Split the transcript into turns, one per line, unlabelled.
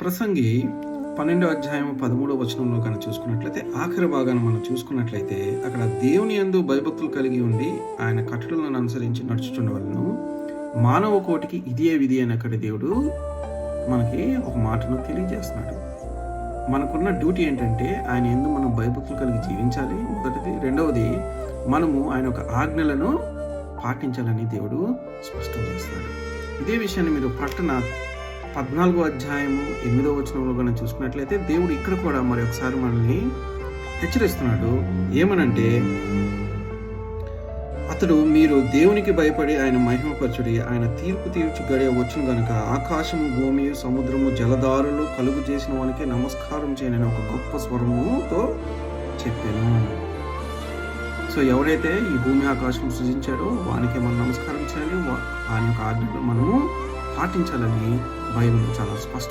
ప్రసంగి 12 అధ్యాయం 13 వచనంలో కనుక చూసుకున్నట్లయితే ఆఖరి భాగాన్ని మనం చూసుకున్నట్లయితే అక్కడ దేవుని యందు భయభక్తులు కలిగి ఉండి ఆయన కట్టడలను అనుసరించి నడుచుచుండవలను మానవ కోటికి ఇదే విధి అని అక్కడ దేవుడు మనకి ఒక మాటను తెలియజేస్తున్నాడు. మనకున్న డ్యూటీ ఏంటంటే ఆయన యందు మనం భయభక్తులు కలిగి జీవించాలి మొదటిది. రెండవది, మనము ఆయన యొక్క ఆజ్ఞలను పాటించాలని దేవుడు స్పష్టం చేస్తున్నాడు. ఇదే విషయాన్ని మీరు 14 అధ్యాయం 8 వచనంలో కనుక చూసుకున్నట్లయితే దేవుడు ఇక్కడ కూడా మరొకసారి మనల్ని హెచ్చరిస్తున్నాడు. ఏమనంటే, అతడు మీరు దేవునికి భయపడి ఆయన మహిమపరచుడి, ఆయన తీర్పు తీర్చు గడియ వచ్చును గనుక ఆకాశము భూమి సముద్రము జలధారులు కలుగు చేసిన వానికి నమస్కారం చేయనని ఒక గొప్ప స్వరముతో చెప్పాను. సో ఎవరైతే ఈ భూమి ఆకాశం సృజించాడో వానికి మనం నమస్కారం చేయాలి, ఆయన యొక్క ఆజ్ఞలు మనము పాటించాలని బైబిల్ చాలా స్పష్టం